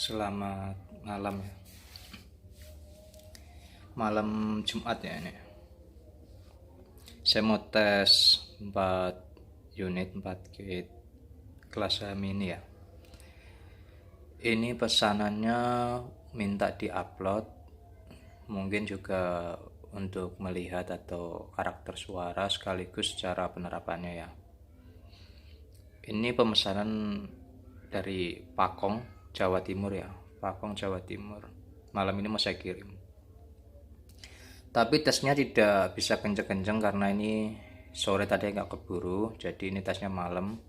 Selamat malam ya. Malam Jumat ya ini. Saya mau tes 4 unit 4 gate kelas mini ya. Ini pesanannya minta diupload, mungkin juga untuk melihat atau karakter suara sekaligus cara penerapannya ya. Ini pemesanan dari Pakong Jawa Timur ya, Pakong Jawa Timur. Malam ini mau saya kirim. Tapi tesnya tidak bisa kenceng-kenceng karena ini sore tadi nggak keburu. Jadi ini tesnya malam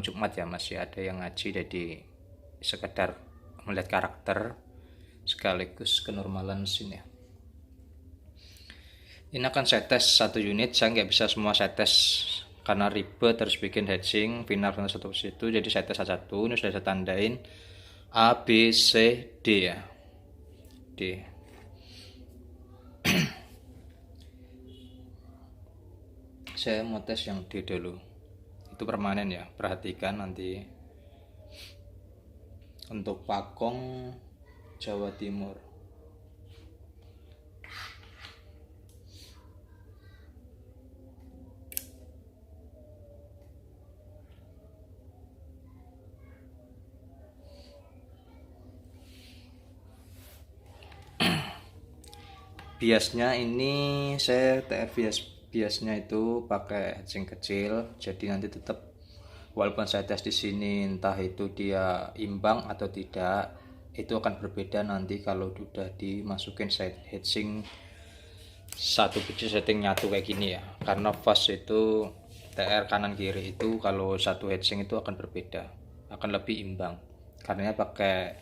Jumat ya, masih ada yang ngaji. Jadi sekedar melihat karakter sekaligus kenormalan mesin ya. Ini akan saya tes 1 unit. Saya nggak bisa semua saya tes karena ribet, terus bikin headsing final satu situ. Jadi saya tes satu. Ini sudah saya tandain A, B, C, D ya. D. Saya mau tes yang D dulu. Itu permanen ya. Perhatikan nanti. Untuk Pakong Jawa Timur. Biasnya ini saya TR biasnya itu pakai headsing kecil, jadi nanti tetap walaupun saya tes di sini entah itu dia imbang atau tidak, itu akan berbeda nanti kalau sudah dimasukin headsing satu biji setting nyatu kayak gini ya. Karena fast itu TR kanan kiri itu kalau satu headsing itu akan berbeda, akan lebih imbang. Karena pakai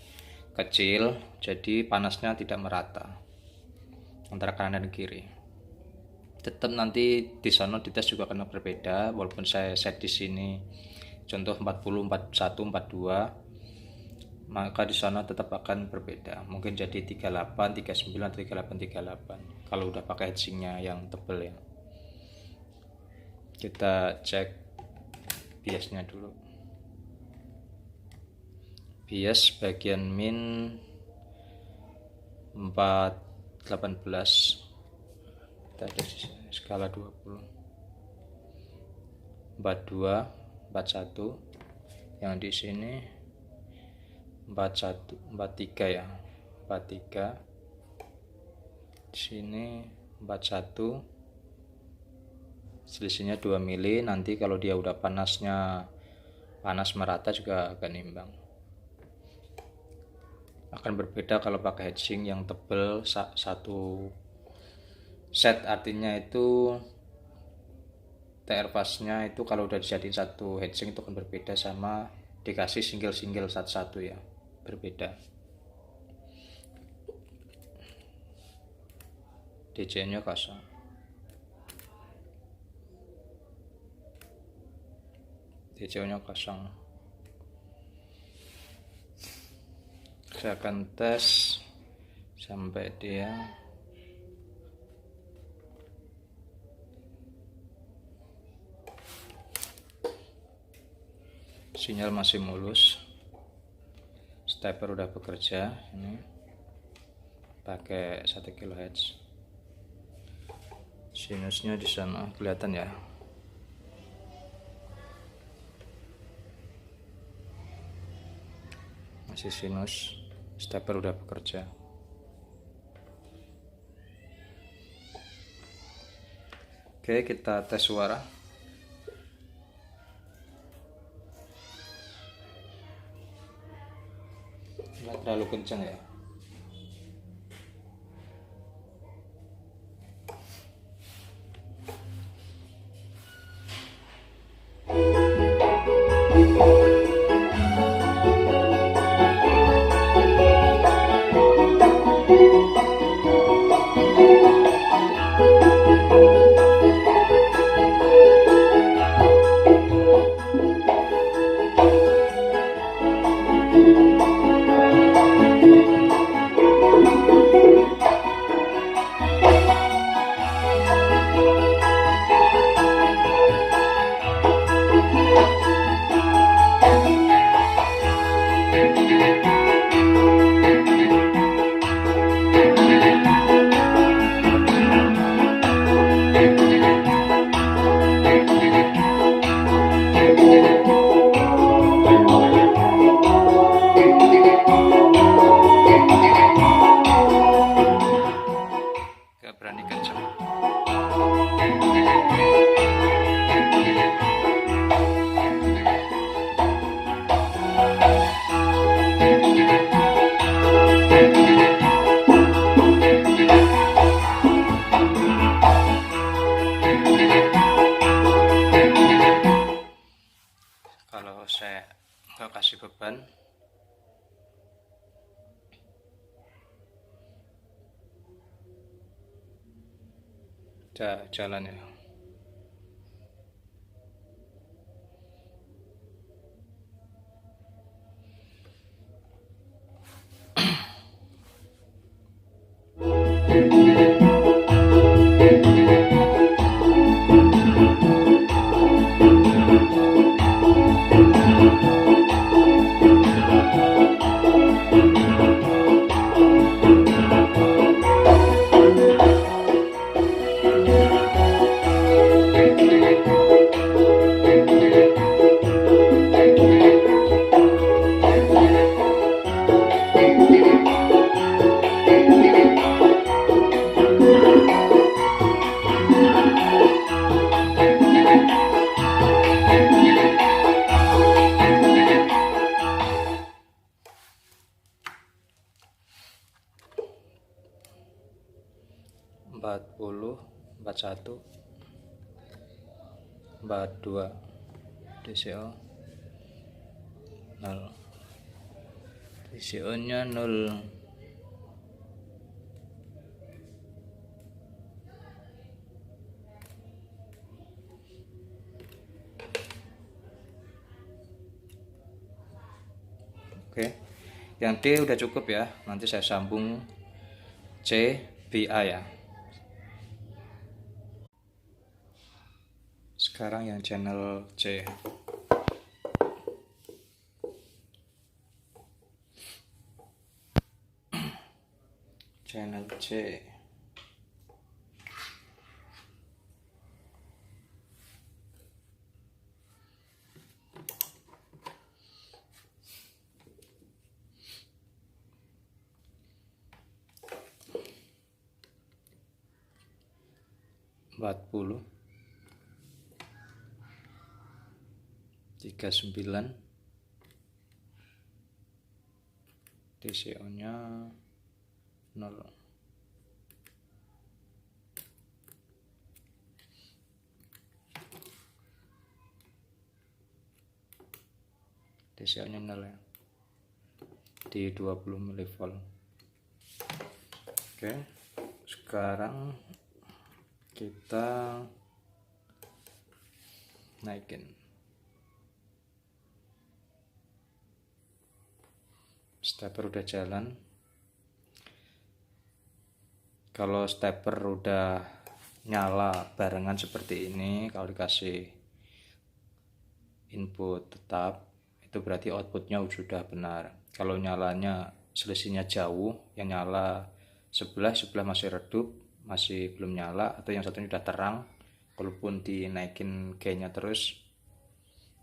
kecil, jadi panasnya tidak merata antara kanan dan kiri. Tetap nanti di sana di tes juga akan berbeda walaupun saya set di sini contoh 40 41 42, maka di sana tetap akan berbeda. Mungkin jadi 38 39 38 38 kalau udah pakai headsingnya yang tebel ya. Kita cek biasnya dulu. Bias bagian min 418, kita ada skala 20, 42 41, yang di sini 41 43 ya, 43 di sini 41, selisihnya 2 mili. Nanti kalau dia udah panas merata juga akan imbang. Akan berbeda kalau pakai headsing yang tebel satu set, artinya itu TR fastnya itu kalau udah dijadiin satu headsing itu akan berbeda sama dikasih single satu-satu ya, berbeda. DJ nya kosong. DJ nya kosong. Saya akan tes sampai dia sinyal masih mulus. Stepper udah bekerja. Ini pakai 1 kHz. Sinusnya di sana kelihatan ya. Masih sinus. Stepper udah bekerja. Oke, kita tes suara. Nggak terlalu kencang ya. jalan ya. Empat puluh, 41, 42, DCO 0, DCO nya 0. Oke, yang D udah cukup ya, nanti saya sambung C, B, A ya. Sekarang yang channel C. Channel C. Empat puluh, 39, DCO nya 0. DCO nya 0 ya, di 20 mV. Oke, sekarang kita naikin. Stepper udah jalan. Kalau stepper udah nyala barengan seperti ini, kalau dikasih input tetap, itu berarti outputnya sudah benar. Kalau nyalanya selisihnya jauh, yang nyala sebelah masih redup, masih belum nyala, atau yang satunya udah terang, walaupun dinaikin gainnya terus,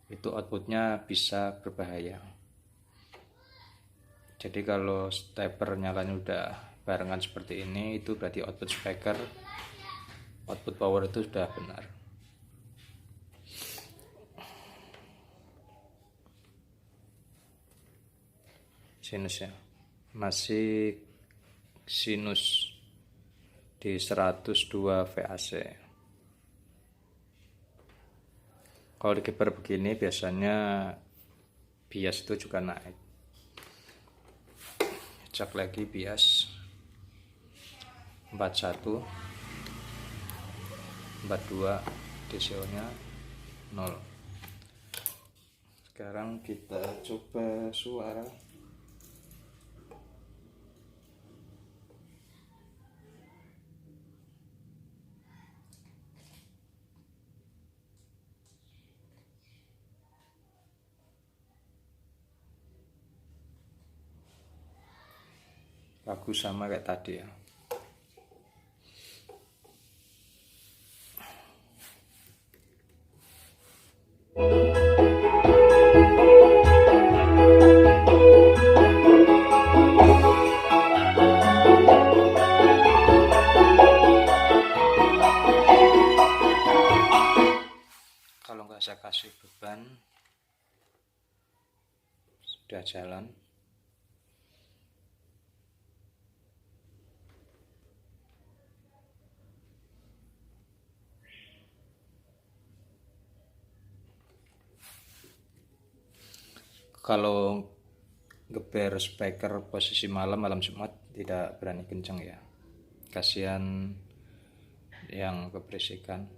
itu outputnya bisa berbahaya. Jadi kalau stepper nyalanya udah barengan seperti ini, itu berarti output speaker, output power itu sudah benar. Sinus ya, masih sinus di 102 VAC. Kalau dikiper begini biasanya bias itu juga naik. Cek lagi bias 41, 42, DCO nya 0. Sekarang kita coba suara. Bagus sama kayak tadi ya. Kalau nggak saya kasih beban, sudah jalan. Kalau geber speaker posisi malam Jumat tidak berani kenceng ya, kasihan yang keberisikan.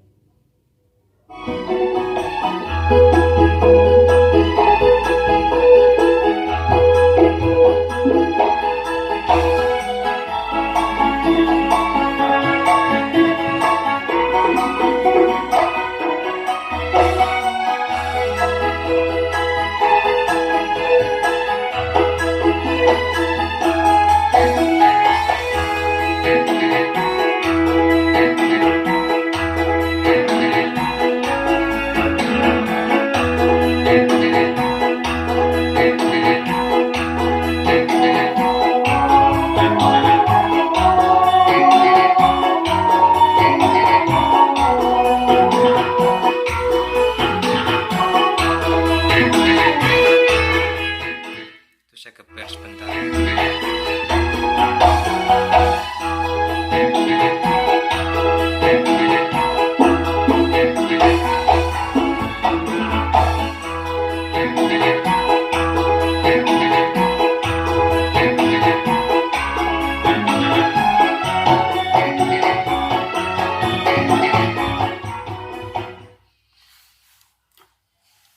Saya geber sebentar.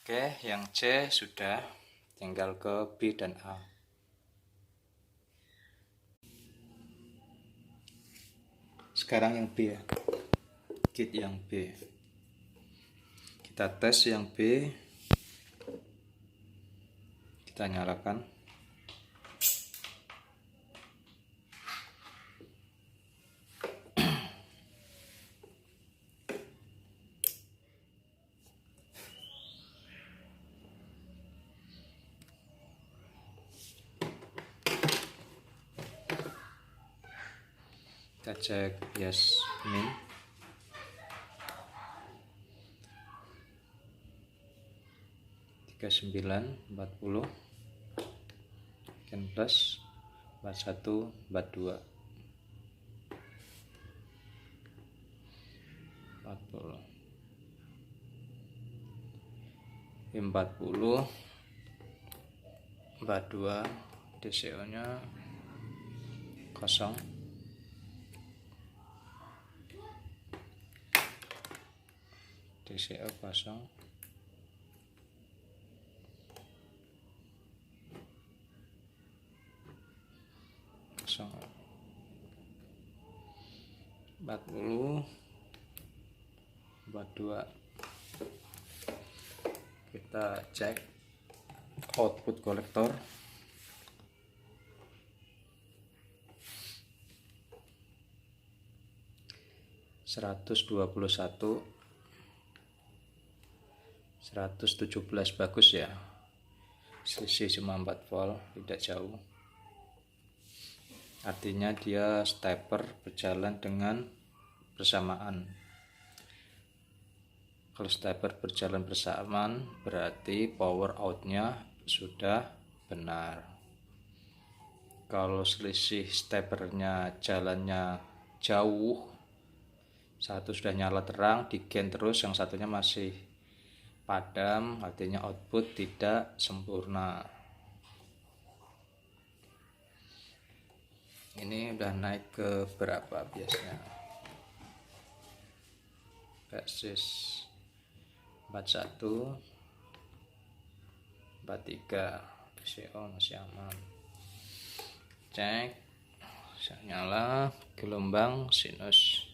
Oke, yang C sudah, tinggal ke B dan A. Sekarang yang B ya, kit yang B. Kita tes yang B, kita nyalakan. Kita cek bias min. (39, 40) plus 41, 42, 40, 42, DCO nya kosong. DCO kosong. Kosong. 40, 42. Kita cek output kolektor. (121, 117) bagus ya, selisih cuma 4 volt, tidak jauh. Artinya dia stepper berjalan dengan bersamaan. Kalau stepper berjalan bersamaan berarti power outnya sudah benar. Kalau selisih steppernya jalannya jauh, satu sudah nyala terang di gain terus, yang satunya masih padam, artinya output tidak sempurna. Ini udah naik ke berapa biasanya? Basis 41, 43, DCO masih aman. Cek, nyala, gelombang sinus.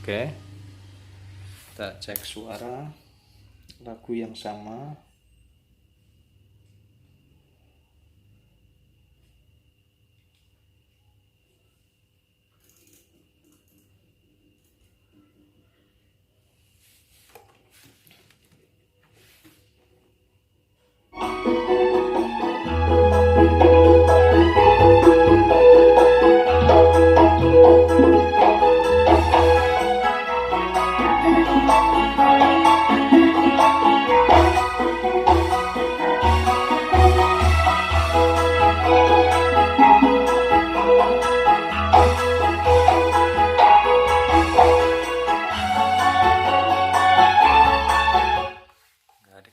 Oke, kita cek suara lagu yang sama.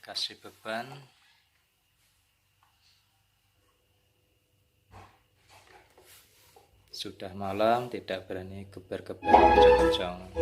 Kasih beban. Sudah malam, tidak berani geber-geber kencang-kencang.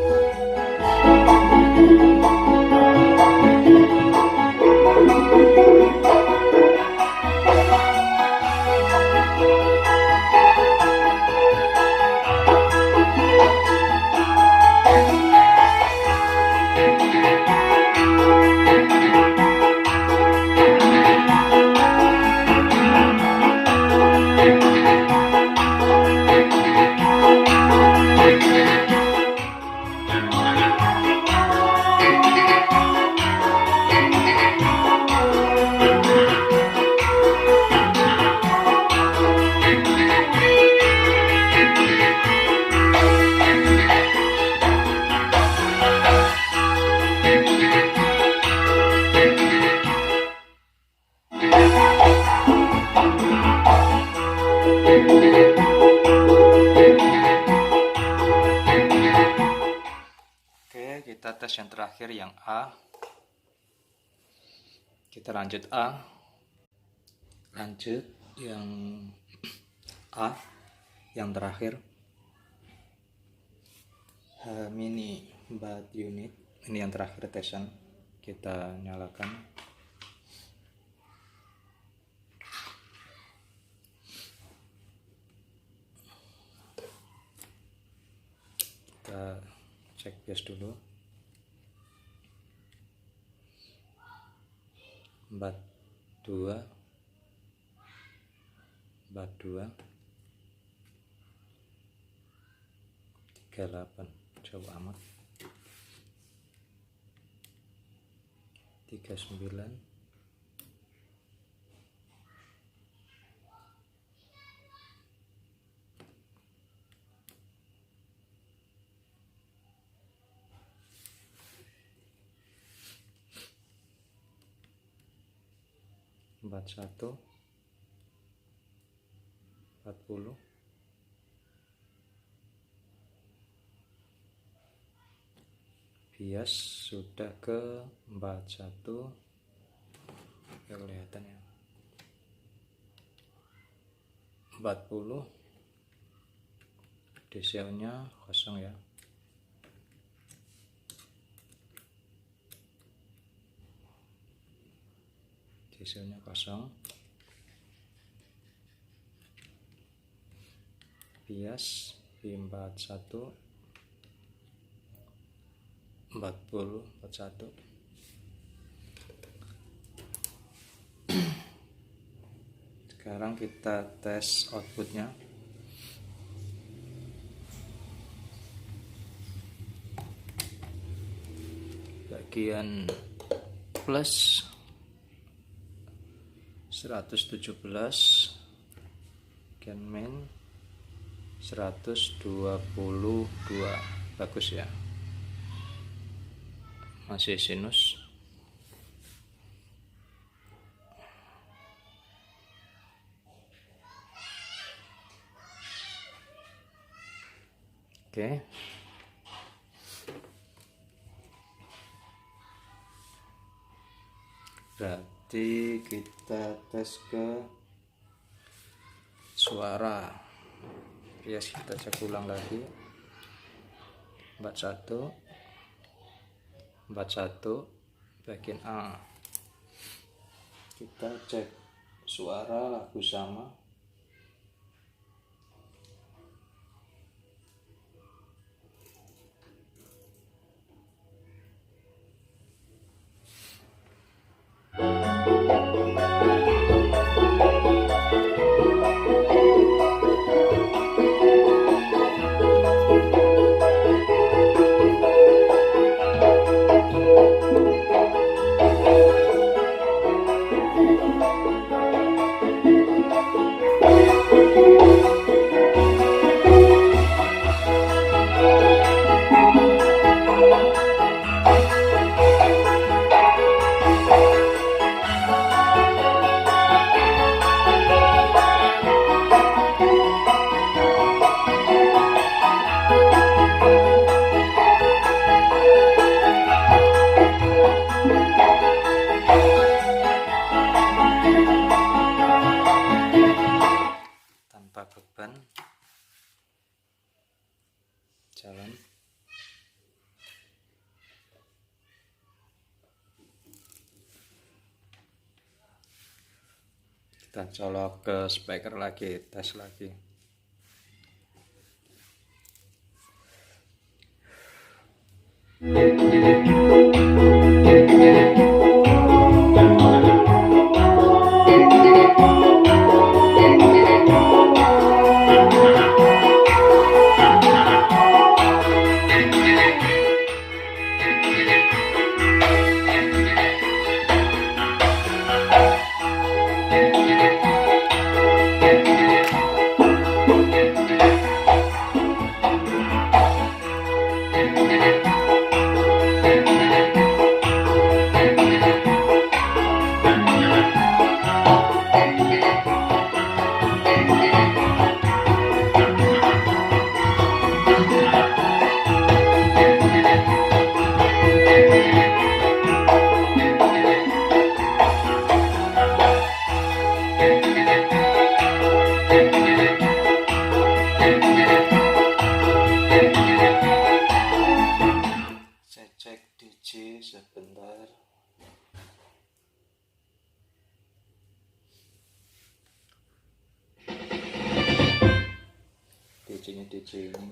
Kita tes yang terakhir yang A. Kita lanjut A. Lanjut yang A yang terakhir. Mini baut unit. Ini yang terakhir tesan. Kita nyalakan. Kita cek bias dulu. Bat 2 38 jauh amat. 39 41 40 bias sudah ke 41 ya, kelihatan ya, 40 DC nya kosong ya. DC-nya kosong. Bias B41 40 41. Sekarang kita tes outputnya. Bagian plus 117, bagian main 122. Bagus ya, masih sinus. Oke. Berarti kita tes ke suara. Ya, kita cek ulang lagi. 41 bagian A. Kita cek suara lagu sama. Kita colok ke speaker lagi, tes lagi. Saya cek DJ sebentar. DJ-nya DJ ini.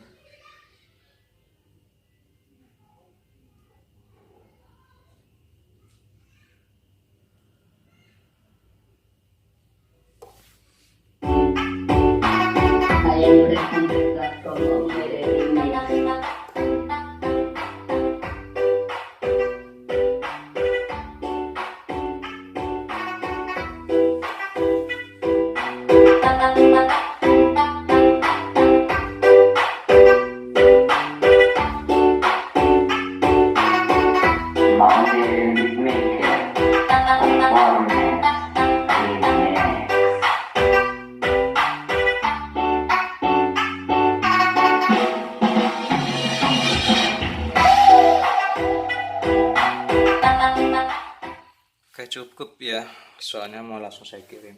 Oke, cukup ya, soalnya mau langsung saya kirim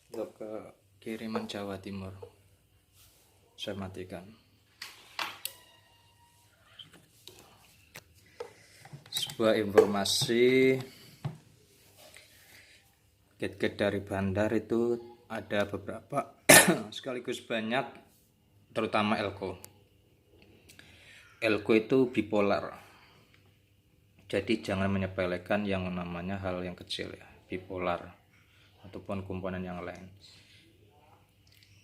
untuk ke kiriman Jawa Timur. Saya matikan. Sebuah informasi, gate-gate dari bandar itu ada beberapa sekaligus banyak, terutama Elko. Elko itu bipolar. Jadi jangan menyepelekan yang namanya hal yang kecil ya, bipolar ataupun komponen yang lain.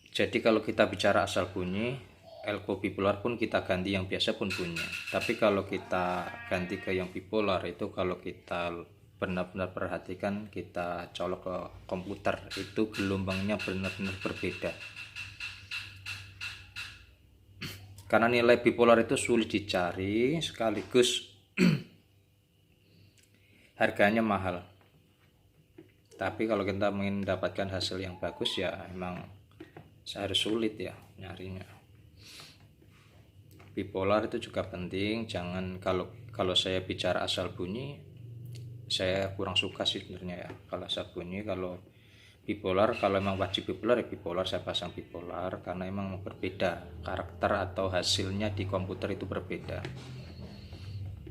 Jadi kalau kita bicara asal bunyi, Elko bipolar pun kita ganti yang biasa pun bunyi. Tapi kalau kita ganti ke yang bipolar itu, kalau kita benar-benar perhatikan, kita colok ke komputer, itu gelombangnya benar-benar berbeda. Karena nilai bipolar itu sulit dicari, sekaligus harganya mahal. Tapi kalau kita ingin mendapatkan hasil yang bagus ya emang harus sulit ya nyarinya. Bipolar itu juga penting. Jangan, kalau saya bicara asal bunyi, saya kurang suka sih sebenarnya ya kalau asal bunyi. Kalau bipolar, kalau emang wajib bipolar ya bipolar, saya pasang bipolar karena emang berbeda karakter atau hasilnya di komputer itu berbeda.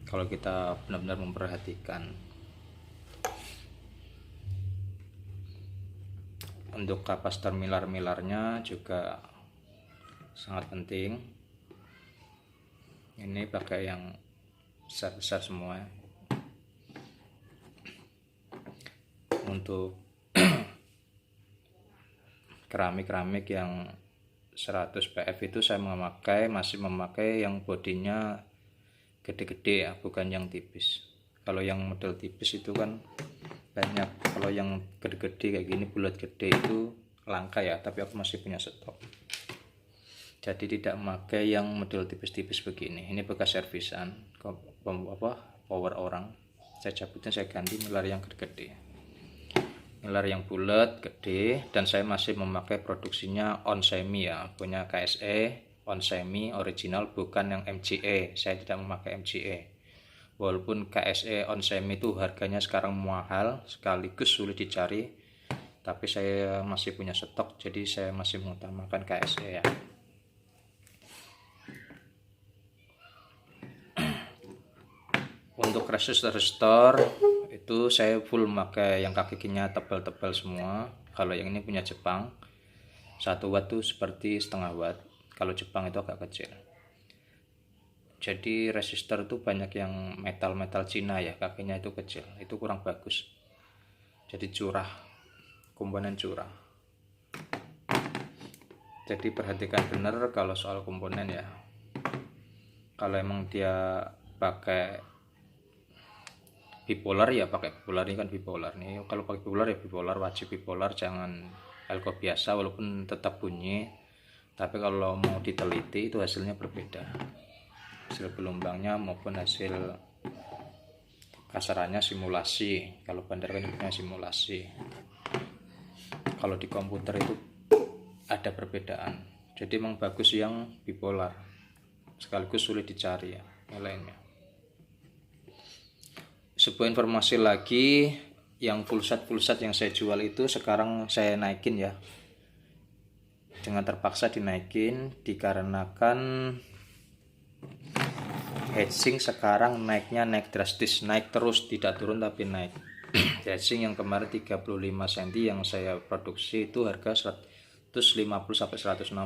Kalau kita benar-benar memperhatikan. Untuk kapasitor milar-milarnya juga sangat penting. Ini pakai yang besar-besar semua. Untuk keramik-keramik yang 100 PF itu saya masih memakai yang bodinya gede-gede ya, bukan yang tipis. Kalau yang model tipis itu kan banyak, kalau yang gede-gede kayak gini, bulat gede itu langka ya, tapi aku masih punya stok. Jadi tidak memakai yang model tipis-tipis begini. Ini bekas servisan power orang, saya cabutin, saya ganti milar yang gede-gede, milar yang bulat gede. Dan saya masih memakai produksinya Onsemi ya, punya KSE Onsemi original, bukan yang MGE. Saya tidak memakai MGE, walaupun KSE Onsemi itu harganya sekarang mahal sekaligus sulit dicari, tapi saya masih punya stok, jadi saya masih mengutamakan KSE ya. Untuk resistor Itu saya full pakai yang kakinya tebal-tebal semua. Kalau yang ini punya Jepang, 1 watt tuh seperti setengah watt. Kalau Jepang itu agak kecil. Jadi resistor tuh banyak yang metal-metal Cina ya, kakinya itu kecil, itu kurang bagus. Jadi curah, komponen curah. Jadi perhatikan benar kalau soal komponen ya. Kalau emang dia pakai bipolar ya pakai bipolar, ini kan bipolar nih. Kalau pakai bipolar ya bipolar, wajib bipolar, jangan elko biasa walaupun tetap bunyi. Tapi kalau mau diteliti itu hasilnya berbeda. Hasil gelombangnya maupun hasil kasarannya simulasi. Kalau bandar kan punya simulasi. Kalau di komputer itu ada perbedaan. Jadi memang bagus yang bipolar. Sekaligus sulit dicari ya nilainya. Sebuah informasi lagi, yang full set yang saya jual itu sekarang saya naikin ya. Dengan terpaksa dinaikin dikarenakan hedging sekarang naik drastis, naik terus, tidak turun tapi naik. Hedging yang kemarin 35 cm yang saya produksi itu harga 150 sampai 160.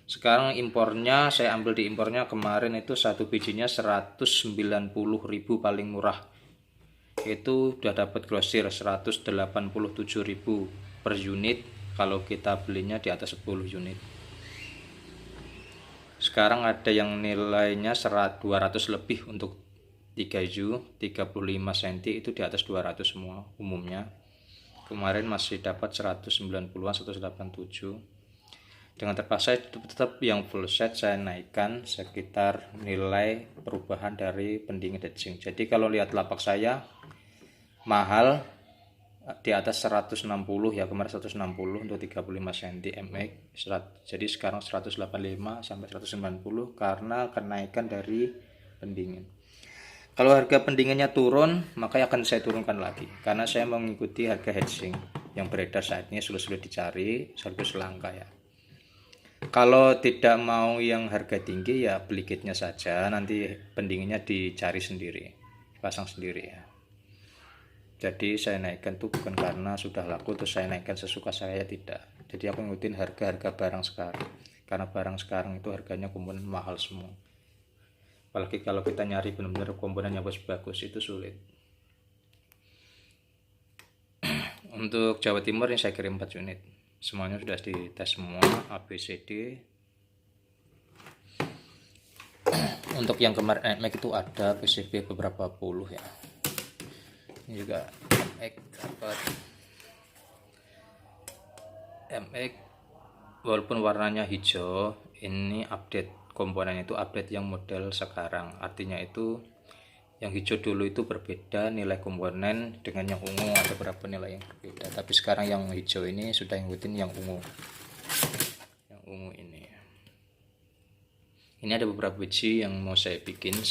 Sekarang impornya saya ambil di impornya kemarin itu satu bijinya 190.000 paling murah. Itu udah dapat grosir 187.000 per unit kalau kita belinya di atas 10 unit. Sekarang ada yang nilainya 200 lebih untuk 3U 35 cm itu di atas 200 semua umumnya. Kemarin masih dapat 190-an 187. Dengan terpaksa itu tetap yang full set saya naikkan sekitar nilai perubahan dari pendingin hedging. Jadi kalau lihat lapak saya mahal di atas 160 ya, kemarin 160 untuk 35 cm MX. Jadi sekarang 185 sampai 190 karena kenaikan dari pendingin. Kalau harga pendinginnya turun, maka akan saya turunkan lagi karena saya mengikuti harga hedging yang beredar saat ini, sulit dicari, sekaligus langka ya. Kalau tidak mau yang harga tinggi ya beli kitnya saja, nanti pendinginnya dicari sendiri, pasang sendiri ya. Jadi saya naikkan tuh bukan karena sudah laku terus saya naikkan sesuka saya, tidak. Jadi aku ngikutin harga-harga barang sekarang, karena barang sekarang itu harganya komponen mahal semua. Apalagi kalau kita nyari benar-benar komponen yang bagus-bagus itu sulit. Untuk Jawa Timur ini saya kirim 4 unit. Semuanya sudah dites semua ABCD. Untuk yang kemarin MX itu ada PCB beberapa puluh ya. Ini juga MX dapat MX walaupun warnanya hijau, ini update komponen itu update yang model sekarang. Artinya itu yang hijau dulu itu berbeda nilai komponen dengan yang ungu, ada beberapa nilai yang berbeda. Tapi sekarang yang hijau ini sudah ngikutin yang ungu. Yang ungu ini. Ini ada beberapa biji yang mau saya bikin,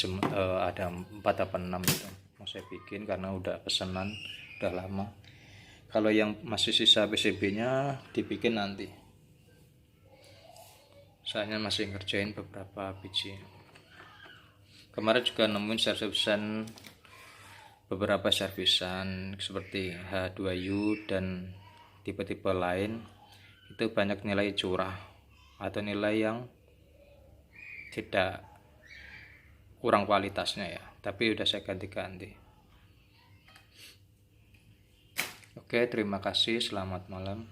ada 4 atau 6 itu. Mau saya bikin karena udah pesanan, udah lama. Kalau yang masih sisa PCB-nya dibikin nanti. Saya masih ngerjain beberapa biji. Kemarin juga nemuin servisan, beberapa servisan seperti H2U dan tipe-tipe lain itu banyak nilai curah atau nilai yang tidak kurang kualitasnya ya, tapi udah saya ganti-ganti. Oke, terima kasih, selamat malam.